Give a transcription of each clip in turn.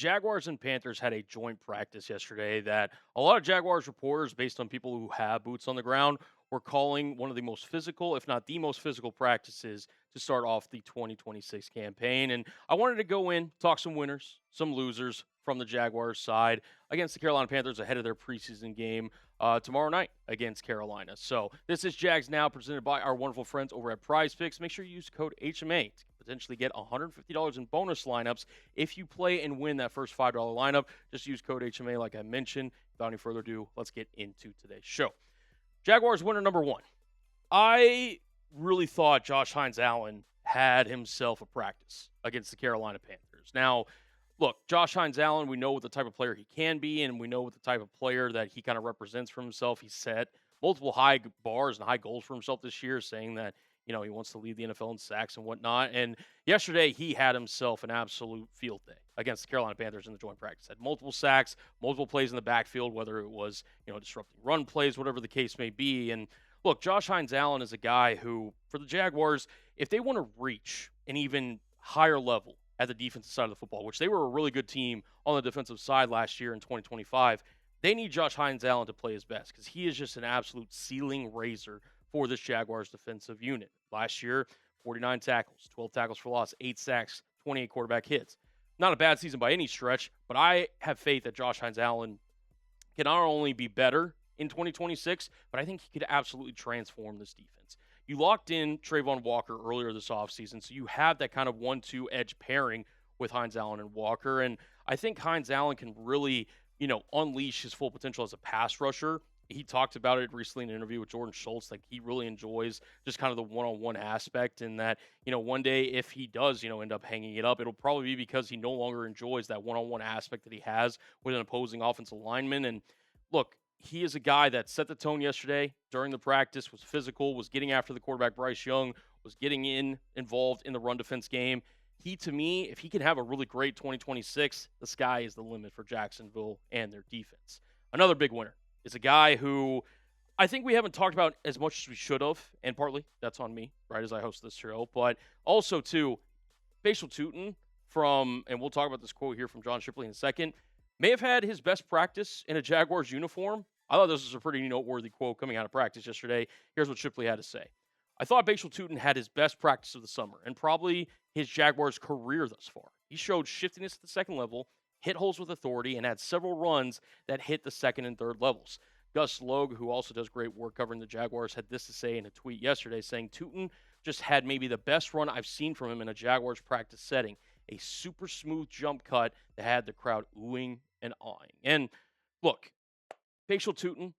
Jaguars and Panthers had a joint practice yesterday that a lot of Jaguars reporters, based on people who have boots on the ground, were calling one of the most physical, if not the most physical practices to start off the 2026 campaign. And I wanted to go in, talk some winners, some losers from the Jaguars side against the Carolina Panthers ahead of their preseason game tomorrow night against Carolina. So this is Jags Now, presented by our wonderful friends over at Prize Picks. Make sure you use code HMA to potentially get $150 in bonus lineups if you play and win that first $5 lineup. Just use code HMA like I mentioned. Without any further ado, let's get into today's show. Jaguars winner number one. I really thought Josh Hines-Allen had himself a practice against the Carolina Panthers. Now, look, Josh Hines-Allen, we know what the type of player he can be, and we know what the type of player that he kind of represents for himself. He set multiple high bars and high goals for himself this year, saying that, he wants to lead the NFL in sacks and whatnot. And yesterday, he had himself an absolute field day against the Carolina Panthers in the joint practice. Had multiple sacks, multiple plays in the backfield, whether it was, disrupting run plays, whatever the case may be. And look, Josh Hines-Allen is a guy who, for the Jaguars, if they want to reach an even higher level at the defensive side of the football, which they were a really good team on the defensive side last year in 2025, they need Josh Hines-Allen to play his best because he is just an absolute ceiling raiser for this Jaguars defensive unit. Last year, 49 tackles, 12 tackles for loss, 8 sacks, 28 quarterback hits. Not a bad season by any stretch, but I have faith that Josh Hines-Allen can not only be better in 2026, but I think he could absolutely transform this defense. You locked in Trayvon Walker earlier this offseason, so you have that kind of 1-2 edge pairing with Hines-Allen and Walker, and I think Hines-Allen can really, unleash his full potential as a pass rusher. He talked about it recently in an interview with Jordan Schultz, like he really enjoys just kind of the one-on-one aspect, and that, one day if he does, end up hanging it up, it'll probably be because he no longer enjoys that one-on-one aspect that he has with an opposing offensive lineman. And look, he is a guy that set the tone yesterday during the practice, was physical, was getting after the quarterback Bryce Young, was getting involved in the run defense game. He, to me, if he can have a really great 2026, the sky is the limit for Jacksonville and their defense. Another big winner is a guy who I think we haven't talked about as much as we should have, and partly that's on me, right, as I host this show, but also, too, Bhayshul Tuten and we'll talk about this quote here from John Shipley in a second, may have had his best practice in a Jaguars uniform. I thought this was a pretty noteworthy quote coming out of practice yesterday. Here's what Shipley had to say. I thought Bhayshul Tuten had his best practice of the summer and probably his Jaguars career thus far. He showed shiftiness at the second level, hit holes with authority, and had several runs that hit the second and third levels. Gus Logue, who also does great work covering the Jaguars, had this to say in a tweet yesterday, saying Tuten just had maybe the best run I've seen from him in a Jaguars practice setting. A super smooth jump cut that had the crowd oohing and awing. And look, Bhayshul Tuten,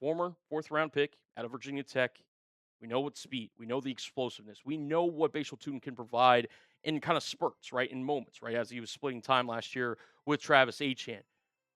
former fourth-round pick out of Virginia Tech. We know what speed. We know the explosiveness. We know what Bhayshul Tuten can provide in kind of spurts, right, in moments, right, as he was splitting time last year with Travis Etienne.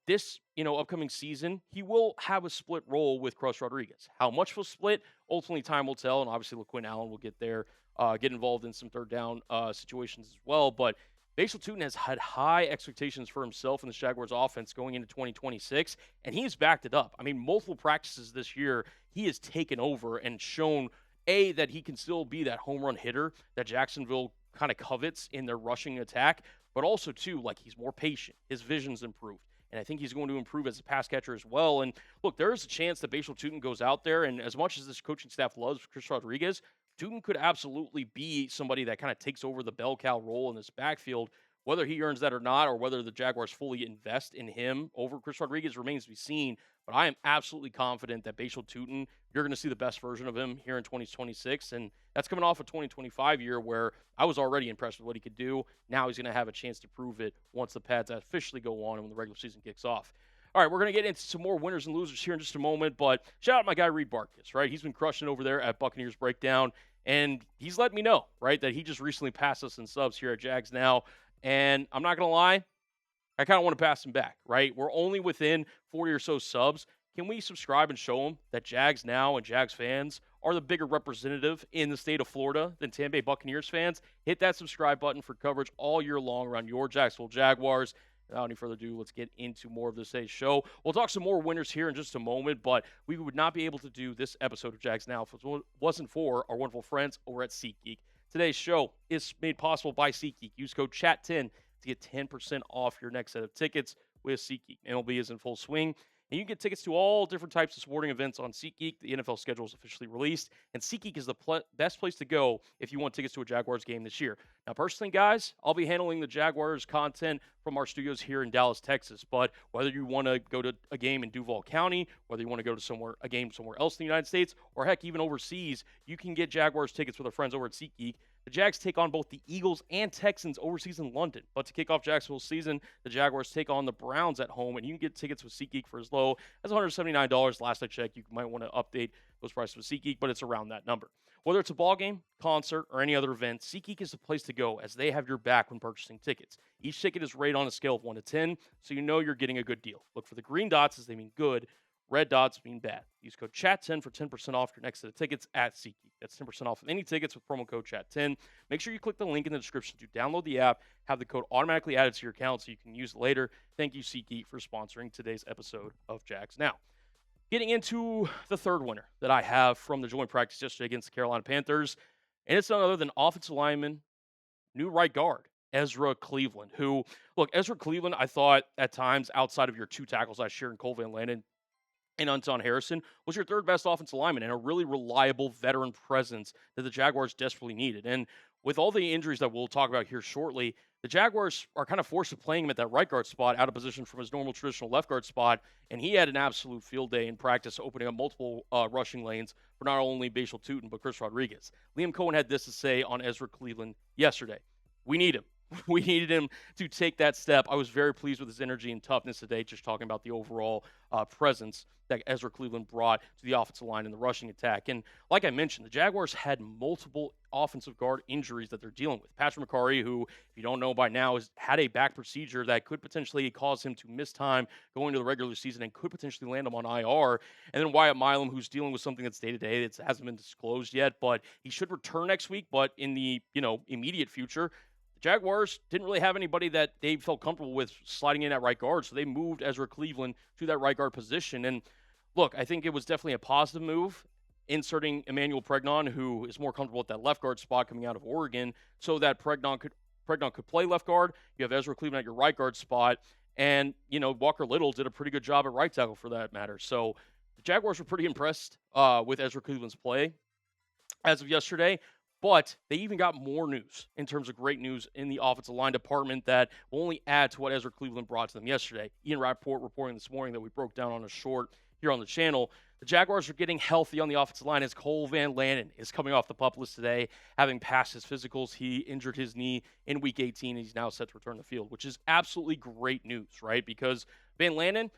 This, upcoming season, he will have a split role with Chris Rodriguez. How much will split? Ultimately, time will tell, and obviously LaQuinn Allen will get involved in some third down situations as well. But Bhayshul Tuten has had high expectations for himself in the Jaguars offense going into 2026, and he's backed it up. I mean, multiple practices this year, he has taken over and shown, A, that he can still be that home run hitter that Jacksonville kind of covets in their rushing attack, but also, too, like he's more patient. His vision's improved. And I think he's going to improve as a pass catcher as well. And look, there is a chance that Bhayshul Tuten goes out there, and as much as this coaching staff loves Chris Rodriguez, Tuten could absolutely be somebody that kind of takes over the bell cow role in this backfield. Whether he earns that or not, or whether the Jaguars fully invest in him over Chris Rodriguez remains to be seen. But I am absolutely confident that Bhayshul Tuten, you're going to see the best version of him here in 2026. And that's coming off a 2025 year where I was already impressed with what he could do. Now he's going to have a chance to prove it once the pads officially go on and when the regular season kicks off. All right, we're going to get into some more winners and losers here in just a moment. But shout out my guy Reed Barkus, right? He's been crushing over there at Buccaneers Breakdown. And he's let me know, right, that he just recently passed us in subs here at Jags Now. And I'm not going to lie, I kind of want to pass him back, right? We're only within 40 or so subs. Can we subscribe and show him that Jags Now and Jags fans are the bigger representative in the state of Florida than Tampa Bay Buccaneers fans? Hit that subscribe button for coverage all year long around your Jacksonville Jaguars. Without any further ado, let's get into more of this day's show. We'll talk some more winners here in just a moment, but we would not be able to do this episode of Jags Now if it wasn't for our wonderful friends over at SeatGeek. Today's show is made possible by SeatGeek. Use code CHAT10 to get 10% off your next set of tickets with SeatGeek. MLB is in full swing, and you can get tickets to all different types of sporting events on SeatGeek. The NFL schedule is officially released, and SeatGeek is the best place to go if you want tickets to a Jaguars game this year. Now, personally, guys, I'll be handling the Jaguars content from our studios here in Dallas, Texas. But whether you want to go to a game in Duval County, whether you want to go to a game somewhere else in the United States, or heck, even overseas, you can get Jaguars tickets with our friends over at SeatGeek. The Jags take on both the Eagles and Texans overseas in London. But to kick off Jacksonville's season, the Jaguars take on the Browns at home, and you can get tickets with SeatGeek for as low as $179. Last I checked, you might want to update those prices with SeatGeek, but it's around that number. Whether it's a ball game, concert, or any other event, SeatGeek is the place to go as they have your back when purchasing tickets. Each ticket is rated on a scale of 1 to 10, so you know you're getting a good deal. Look for the green dots as they mean good. Red dots mean bad. Use code CHAT10 for 10% off your next set of tickets at SeatGeek. That's 10% off of any tickets with promo code CHAT10. Make sure you click the link in the description to download the app, have the code automatically added to your account so you can use it later. Thank you, SeatGeek, for sponsoring today's episode of Jags Now. Getting into the third winner that I have from the joint practice yesterday against the Carolina Panthers, and it's none other than offensive lineman, new right guard, Ezra Cleveland, who, look, Ezra Cleveland, I thought at times outside of your two tackles last year in Cole Van Lanen and Anton Harrison, was your third best offensive lineman and a really reliable veteran presence that the Jaguars desperately needed. And with all the injuries that we'll talk about here shortly, the Jaguars are kind of forced to playing him at that right guard spot out of position from his normal traditional left guard spot, and he had an absolute field day in practice, opening up multiple rushing lanes for not only Bhayshul Tuten, but Chris Rodriguez. Liam Coen had this to say on Ezra Cleveland yesterday. We need him. We needed him to take that step. I was very pleased with his energy and toughness today, just talking about the overall presence that Ezra Cleveland brought to the offensive line in the rushing attack. And like I mentioned, the Jaguars had multiple offensive guard injuries that they're dealing with. Patrick McCarry, who, if you don't know by now, has had a back procedure that could potentially cause him to miss time going to the regular season and could potentially land him on IR. And then Wyatt Milam, who's dealing with something that's day-to-day that hasn't been disclosed yet, but he should return next week. But in the immediate future, Jaguars didn't really have anybody that they felt comfortable with sliding in at right guard, so they moved Ezra Cleveland to that right guard position. And look, I think it was definitely a positive move, inserting Emmanuel Pregnon, who is more comfortable at that left guard spot coming out of Oregon, so that Pregnon could play left guard. You have Ezra Cleveland at your right guard spot, and Walker Little did a pretty good job at right tackle for that matter. So the Jaguars were pretty impressed with Ezra Cleveland's play as of yesterday. But they even got more news in terms of great news in the offensive line department that will only add to what Ezra Cleveland brought to them yesterday. Ian Rappaport reporting this morning that we broke down on a short here on the channel. The Jaguars are getting healthy on the offensive line as Cole Van Lanen is coming off the PUP list today, having passed his physicals. He injured his knee in Week 18, and he's now set to return to the field, which is absolutely great news, right? Because Van Lanen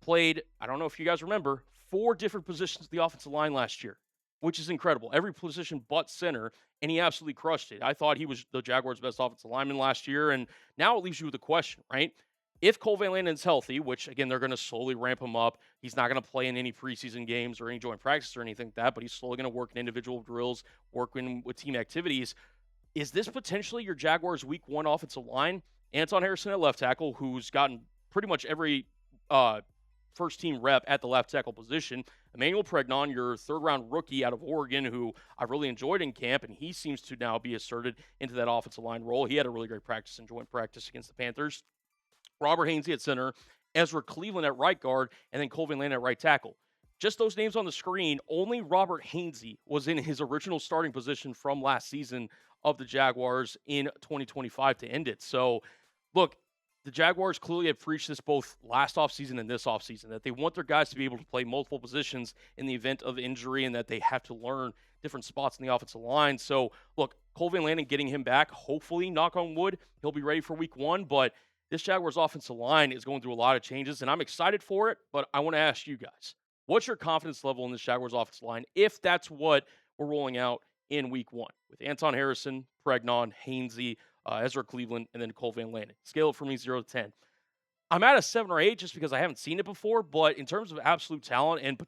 played, I don't know if you guys remember, 4 different positions of the offensive line last year, which is incredible. Every position but center, and he absolutely crushed it. I thought he was the Jaguars' best offensive lineman last year, and now it leaves you with a question, right? If Cole Van Lanen's healthy, which, again, they're going to slowly ramp him up, he's not going to play in any preseason games or any joint practice or anything like that, but he's slowly going to work in individual drills, working with team activities. Is this potentially your Jaguars' Week 1 offensive line? Anton Harrison at left tackle, who's gotten pretty much every first-team rep at the left tackle position. Emmanuel Pregnon, your third-round rookie out of Oregon, who I really enjoyed in camp, and he seems to now be asserted into that offensive line role. He had a really great practice in joint practice against the Panthers. Robert Hainsey at center, Ezra Cleveland at right guard, and then Cole Van Lanen at right tackle. Just those names on the screen, only Robert Hainsey was in his original starting position from last season of the Jaguars in 2025 to end it. So, look, the Jaguars clearly have preached this both last offseason and this offseason, that they want their guys to be able to play multiple positions in the event of injury and that they have to learn different spots in the offensive line. So, look, Cole Van Lanen getting him back, hopefully, knock on wood, he'll be ready for Week 1, but this Jaguars offensive line is going through a lot of changes, and I'm excited for it, but I want to ask you guys, what's your confidence level in this Jaguars offensive line if that's what we're rolling out in Week 1 with Anton Harrison, Pregnon, Hainsey, Ezra Cleveland, and then Cole Van Lanen? Scale it for me 0 to 10. I'm at a 7 or 8 just because I haven't seen it before, but in terms of absolute talent and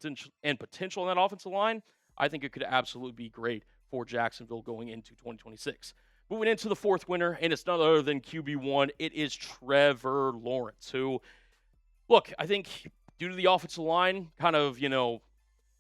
potential in that offensive line, I think it could absolutely be great for Jacksonville going into 2026. Moving into the fourth winner, and it's none other than QB1. It is Trevor Lawrence, who, look, I think due to the offensive line kind of,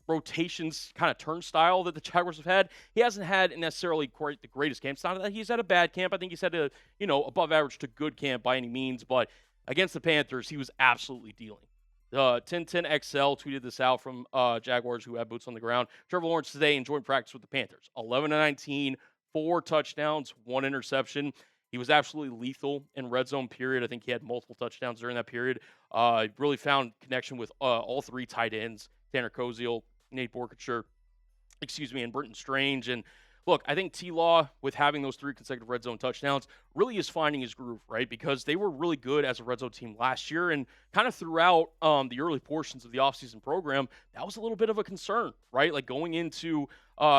rotations kind of turnstile that the Jaguars have had. He hasn't had necessarily quite the greatest camp. It's not that he's had a bad camp. I think he's had a, above average to good camp by any means, but against the Panthers, he was absolutely dealing. 1010XL tweeted this out from Jaguars who have boots on the ground. Trevor Lawrence today in joint practice with the Panthers. 11-19, 4 touchdowns, 1 interception. He was absolutely lethal in red zone period. I think he had multiple touchdowns during that period. Really found connection with all 3 tight ends, Tanner Koziel, Nate Borkature, and Britton Strange. And look, I think T-Law, with having those 3 consecutive red zone touchdowns, really is finding his groove, right? Because they were really good as a red zone team last year, and kind of throughout the early portions of the offseason program, that was a little bit of a concern, right? Like going into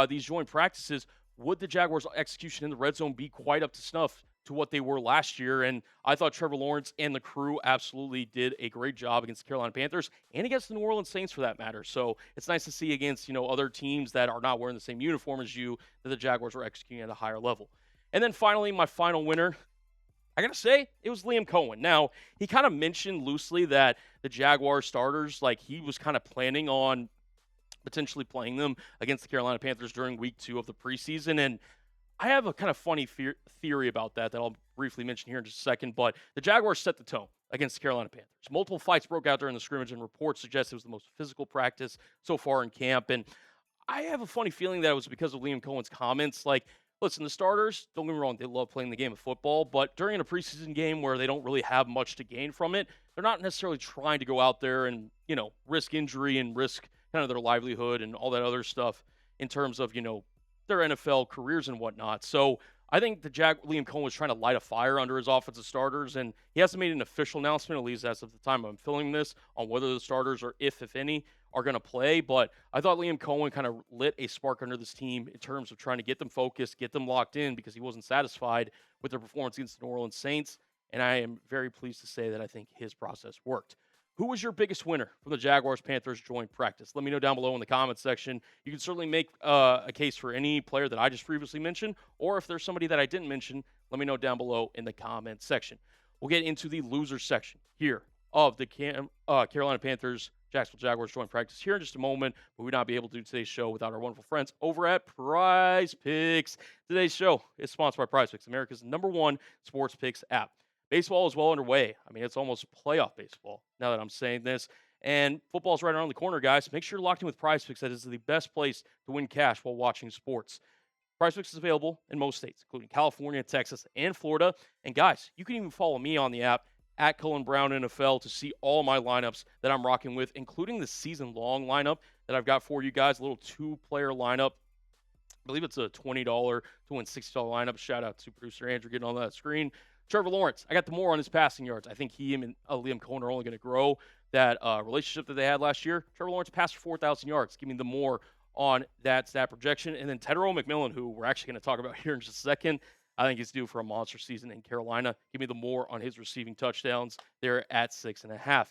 these joint practices, would the Jaguars' execution in the red zone be quite up to snuff to what they were last year? And I thought Trevor Lawrence and the crew absolutely did a great job against the Carolina Panthers and against the New Orleans Saints for that matter. So it's nice to see against, other teams that are not wearing the same uniform as you, that the Jaguars were executing at a higher level. And then finally, my final winner, I got to say, it was Liam Coen. Now, he kind of mentioned loosely that the Jaguar starters, like he was kind of planning on potentially playing them against the Carolina Panthers during week 2 of the preseason. And I have a kind of funny theory about that I'll briefly mention here in just a second, but the Jaguars set the tone against the Carolina Panthers. Multiple fights broke out during the scrimmage, and reports suggest it was the most physical practice so far in camp. And I have a funny feeling that it was because of Liam Coen's comments. Like, listen, the starters, don't get me wrong, they love playing the game of football, but during a preseason game where they don't really have much to gain from it, they're not necessarily trying to go out there and, risk injury and risk kind of their livelihood and all that other stuff in terms of, their NFL careers and whatnot. So I think Liam Coen was trying to light a fire under his offensive starters, and he hasn't made an official announcement, at least as of the time I'm filming this, on whether the starters, or if any, are going to play. But I thought Liam Coen kind of lit a spark under this team in terms of trying to get them focused, get them locked in, because he wasn't satisfied with their performance against the New Orleans Saints. And I am very pleased to say that I think his process worked. Who was your biggest winner from the Jaguars-Panthers joint practice? Let me know down below in the comments section. You can certainly make a case for any player that I just previously mentioned, or if there's somebody that I didn't mention, let me know down below in the comments section. We'll get into the losers section here of the Carolina Panthers Jacksonville Jaguars joint practice here in just a moment, but we would not be able to do today's show without our wonderful friends over at Prize Picks. Today's show is sponsored by Prize Picks, America's #1 sports picks app. Baseball is well underway. I mean, it's almost playoff baseball now that I'm saying this. And football's right around the corner, guys. Make sure you're locked in with Prize Picks. That is the best place to win cash while watching sports. Prize Picks is available in most states, including California, Texas, and Florida. And guys, you can even follow me on the app at Cullen Brown NFL to see all my lineups that I'm rocking with, including the season-long lineup that I've got for you guys, a little 2-player lineup. I believe it's a $20 to win $60 lineup. Shout out to producer Andrew getting on that screen. Trevor Lawrence, I got the more on his passing yards. I think he and Liam Coen are only going to grow that relationship that they had last year. Trevor Lawrence passed for 4,000 yards. Give me the more on that stat projection. And then Tedero McMillan, who we're actually going to talk about here in just a second, I think he's due for a monster season in Carolina. Give me the more on his receiving touchdowns. They're at 6.5.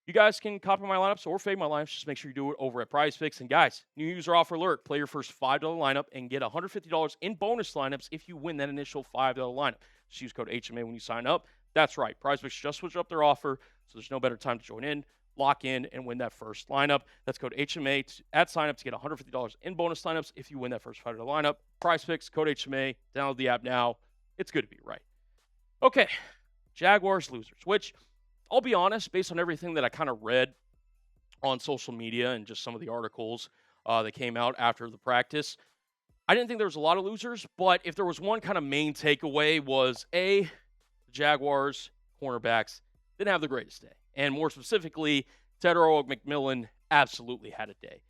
You guys can copy my lineups or fade my lineups. Just make sure you do it over at Prize Picks. And guys, new user offer alert. Play your first $5 lineup and get $150 in bonus lineups if you win that initial $5 lineup. Just use code HMA when you sign up. That's right. Prize Picks just switched up their offer, so there's no better time to join in, lock in, and win that first lineup. That's code HMA at sign up to get $150 in bonus lineups if you win that first $5 lineup. Prize Picks, code HMA. Download the app now. It's good to be right. Okay, Jaguars losers, which I'll be honest, based on everything that I kind of read on social media and just some of the articles that came out after the practice, I didn't think there was a lot of losers, but if there was one kind of main takeaway was, the Jaguars cornerbacks didn't have the greatest day. And more specifically, Tedero McMillan absolutely had a day.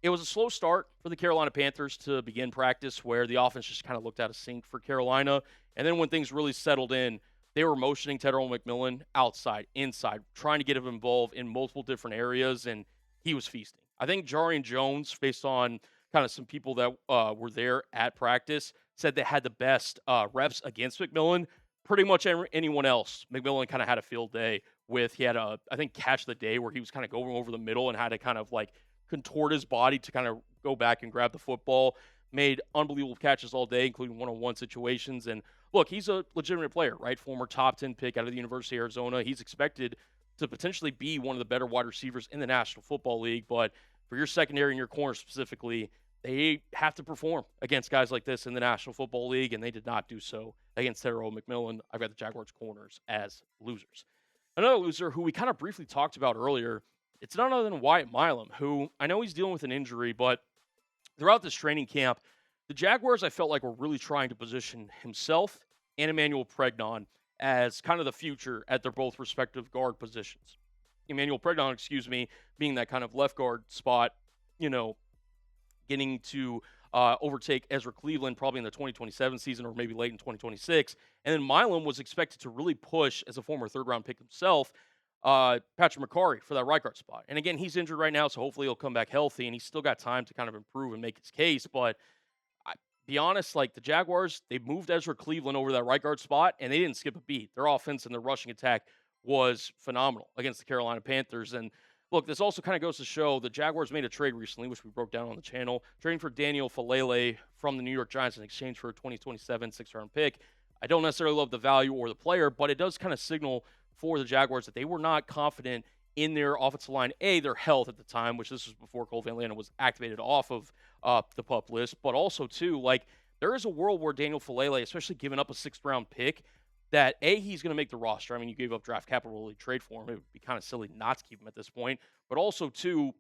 It was a slow start for the Carolina Panthers to begin practice, where the offense just kind of looked out of sync for Carolina. And then when things really settled in, they were motioning Tedero McMillan outside, inside, trying to get him involved in multiple different areas, and he was feasting. I think Jarian Jones, based on kind of some people that were there at practice, said they had the best reps against McMillan. Pretty much anyone else, McMillan kind of had a field day with. He had I think, catch of the day where he was kind of going over the middle and had to kind of like contort his body to kind of go back and grab the football. Made unbelievable catches all day, including one-on-one situations. And look, he's a legitimate player, right? Former top 10 pick out of the University of Arizona. He's expected to potentially be one of the better wide receivers in the National Football League, but for your secondary and your corner specifically, they have to perform against guys like this in the National Football League, and they did not do so against Terrell McMillan. I've got the Jaguars corners as losers. Another loser who we kind of briefly talked about earlier, it's none other than Wyatt Milam, who I know he's dealing with an injury, but throughout this training camp, the Jaguars, I felt like, were really trying to position himself and Emmanuel Pregnon as kind of the future at their both respective guard positions. Emmanuel Pregnon, being that kind of left guard spot, you know, getting to overtake Ezra Cleveland probably in the 2027 season or maybe late in 2026. And then Milam was expected to really push, as a former third-round pick himself, Patrick McCarry for that right guard spot. And again, he's injured right now, so hopefully he'll come back healthy, and he's still got time to kind of improve and make his case. But be honest, like the Jaguars, they moved Ezra Cleveland over that right guard spot, and they didn't skip a beat. Their offense and their rushing attack was phenomenal against the Carolina Panthers. And look, this also kind of goes to show the Jaguars made a trade recently, which we broke down on the channel, trading for Daniel Falele from the New York Giants in exchange for a 2027 sixth-round pick. I don't necessarily love the value or the player, but it does kind of signal for the Jaguars that they were not confident in their offensive line, their health at the time, which this was before Cole Van Lanner was activated off of the PUP list, but also, too, like, there is a world where Daniel Falele, especially giving up a sixth-round pick, that, he's going to make the roster. I mean, you gave up draft capital to trade for him. It would be kind of silly not to keep him at this point. But also, too,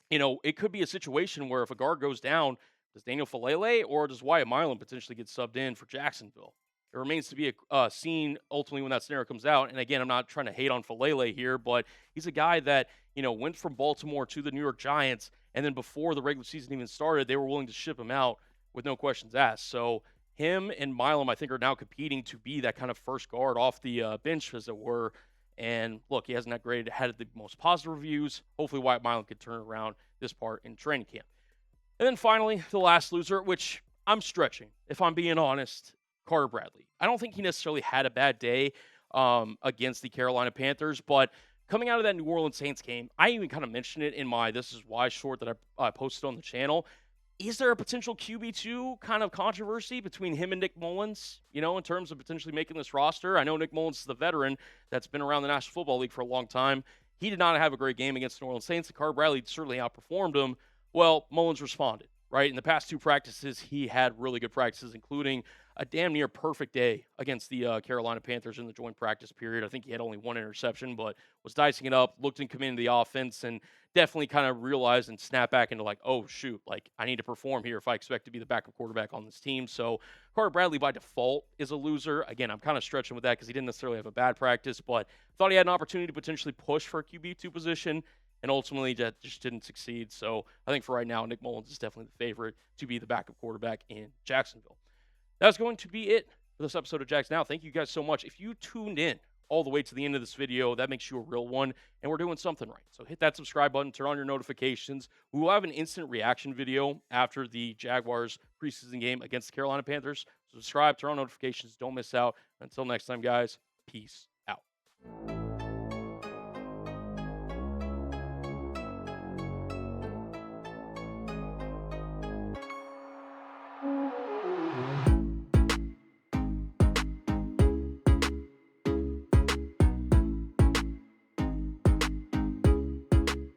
it could be a situation where if a guard goes down, does Daniel Falele or does Wyatt Milam potentially get subbed in for Jacksonville? It remains to be seen ultimately when that scenario comes out. And again, I'm not trying to hate on Falele here, but he's a guy that, went from Baltimore to the New York Giants. And then before the regular season even started, they were willing to ship him out with no questions asked. So him and Milam, I think, are now competing to be that kind of first guard off the bench, as it were. And look, he hasn't had the most positive reviews. Hopefully Wyatt Milam could turn around this part in training camp. And then finally, the last loser, which I'm stretching, if I'm being honest, Carter Bradley. I don't think he necessarily had a bad day against the Carolina Panthers, but coming out of that New Orleans Saints game, I even kind of mentioned it in my This Is Why short that I posted on the channel. Is there a potential QB2 kind of controversy between him and Nick Mullins, in terms of potentially making this roster? I know Nick Mullins is the veteran that's been around the National Football League for a long time. He did not have a great game against the New Orleans Saints. Carter Bradley certainly outperformed him. Well, Mullins responded, right? In the past two practices, he had really good practices, including a damn near perfect day against the Carolina Panthers in the joint practice period. I think he had only one interception, but was dicing it up, looked and come into the offense, and definitely kind of realized and snapped back into like, oh, shoot, like I need to perform here if I expect to be the backup quarterback on this team. So Carter Bradley by default is a loser. Again, I'm kind of stretching with that because he didn't necessarily have a bad practice, but thought he had an opportunity to potentially push for a QB2 position, and ultimately that just didn't succeed. So I think for right now, Nick Mullins is definitely the favorite to be the backup quarterback in Jacksonville. That's going to be it for this episode of Jags Now. Thank you guys so much. If you tuned in all the way to the end of this video, that makes you a real one, and we're doing something right. So hit that subscribe button, turn on your notifications. We will have an instant reaction video after the Jaguars preseason game against the Carolina Panthers. So subscribe, turn on notifications, don't miss out. Until next time, guys, peace out.